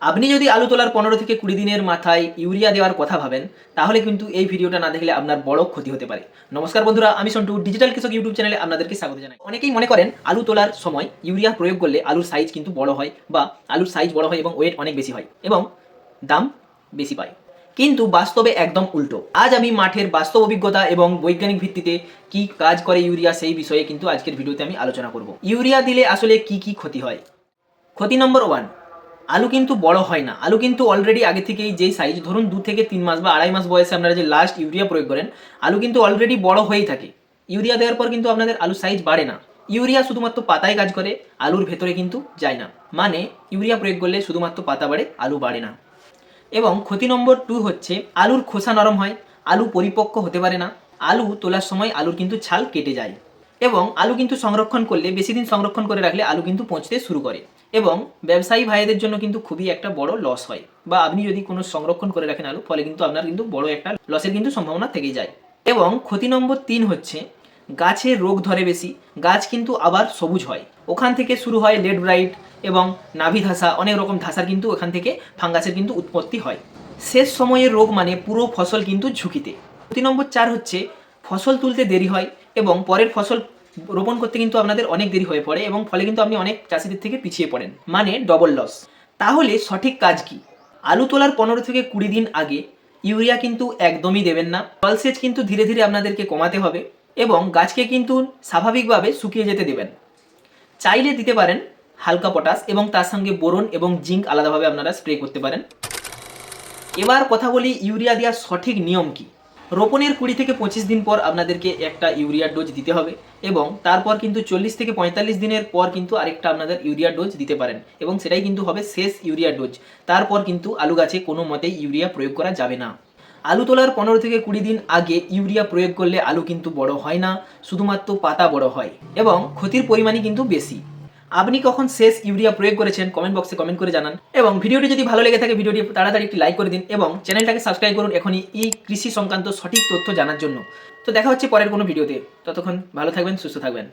আপনি যদি আলু তোলার 15 থেকে 20 দিনের মাথায় ইউরিয়া দেওয়ার কথা ভাবেন, তাহলে কিন্তু এই ভিডিওটা না দেখলে আপনার বড় ক্ষতি হতে পারে। নমস্কার বন্ধুরা, আমি সন্টু, ডিজিটাল কৃষক ইউটিউব চ্যানেলে আপনাদেরকে স্বাগত জানাই। অনেকেই মনে করেন আলু তোলার সময় ইউরিয়া প্রয়োগ করলে আলুর সাইজ কিন্তু বড় হয়, বা আলুর সাইজ বড় হয় এবং ওয়েট অনেক বেশি হয় এবং দাম বেশি পায়। কিন্তু বাস্তবে একদম উল্টো। আজ আমি মাঠের বাস্তব অভিজ্ঞতা এবং বৈজ্ঞানিক ভিত্তিতে কি কাজ করে ইউরিয়া সেই বিষয়ে কিন্তু আজকের ভিডিওতে আমি আলোচনা করব। ইউরিয়া দিলে আসলে কি কি ক্ষতি হয়। ক্ষতি নম্বর 1, আলু কিন্তু বড় হয় না। আলু কিন্তু অলরেডি আগে থেকেই যেই সাইজ, ধরুন 2 থেকে 3 মাস বা 2.5 মাস বয়সে আপনারা যে লাস্ট ইউরিয়া প্রয়োগ করেন, আলু কিন্তু অলরেডি বড় হয়েই থাকে। ইউরিয়া দেওয়ার পর কিন্তু আপনাদের আলুর সাইজ বাড়ে না। ইউরিয়া শুধুমাত্র পাতায় কাজ করে, আলুর ভেতরে কিন্তু যায় না। মানে ইউরিয়া প্রয়োগ করলে শুধুমাত্র পাতা বাড়ে, আলু বাড়ে না। এবং ক্ষতি নম্বর 2 হচ্ছে আলুর খোসা নরম হয়, আলু পরিপক্ক হতে পারে না, আলু তোলার সময় আলুর কিন্তু ছাল কেটে যায়। এবং আলু কিন্তু সংরক্ষণ করলে, বেশি দিন সংরক্ষণ করে রাখলে আলু কিন্তু পচতে শুরু করে। এবং ব্যবসায়ী ভাইদের জন্য কিন্তু খুবই একটা বড় লস হয়, বা আপনি যদি কোনো সংরক্ষণ করে রাখেন আলু, ফলে কিন্তু আপনার কিন্তু বড় একটা লসের কিন্তু সম্ভাবনা থেকেই যায়। এবং ক্ষতি নম্বর 3 হচ্ছে গাছের রোগ ধরে বেশি, গাছ কিন্তু আবার সবুজ হয়। ওখান থেকে শুরু হয় লেট ব্রাইট এবং নাভি ধসা, অনেক রকম ধসার কিন্তু ওখান থেকে ফাঙ্গাসের কিন্তু উৎপত্তি হয়। শেষ সময়ের রোগ মানে পুরো ফসল কিন্তু ঝুঁকিতে। ক্ষতি নম্বর 4 হচ্ছে ফসল তুলতে দেরি হয় এবং পরের ফসল রোপণ করতে কিন্তু আপনাদের অনেক দেরি হয়ে পড়ে, এবং ফলে কিন্তু আপনি অনেক চাষিদের থেকে পিছিয়ে পড়েন, মানে ডবল লস। তাহলে সঠিক কাজ কি? আলু তোলার 15 থেকে 20 দিন আগে ইউরিয়া কিন্তু একদমই দেবেন না। জলসেচ কিন্তু ধীরে ধীরে আপনাদেরকে কমাতে হবে এবং গাছকে কিন্তু স্বাভাবিকভাবে শুকিয়ে যেতে দেবেন। চাইলে দিতে পারেন হালকা পটাশ এবং তার সঙ্গে বোরন এবং জিঙ্ক আলাদাভাবে আপনারা স্প্রে করতে পারেন। এবার কথা বলি ইউরিয়া দেওয়ার সঠিক নিয়ম কি। রোপণের 20 থেকে 25 দিন পর আপনাদেরকে একটা ইউরিয়া ডোজ দিতে হবে, এবং তারপর কিন্তু 40 থেকে 45 দিনের পর কিন্তু আরেকটা আপনাদের ইউরিয়া ডোজ দিতে পারেন, এবং সেটাই কিন্তু হবে শেষ ইউরিয়া ডোজ। তারপর কিন্তু আলু গাছে কোনো মতেই ইউরিয়া প্রয়োগ করা যাবে না। আলু তোলার 15 থেকে 20 দিন আগে ইউরিয়া প্রয়োগ করলে আলু কিন্তু বড় হয় না, শুধুমাত্র পাতা বড় হয় এবং ক্ষতির পরিমাণই কিন্তু বেশি। আপনি কখন শেষ ইউরিয়া প্রয়োগ করেছেন কমেন্ট বক্সে কমেন্ট করে জানান, এবং ভিডিওটি যদি ভালো লেগে থাকে ভিডিওটি তাড়াতাড়ি একটি লাইক করে দিন এবং চ্যানেলটাকে সাবস্ক্রাইব করুন এখনই এই কৃষি সংক্রান্ত সঠিক তথ্য জানার জন্য। তো দেখা হচ্ছে পরের কোনো ভিডিওতে, ততক্ষণ ভালো থাকবেন, সুস্থ থাকবেন।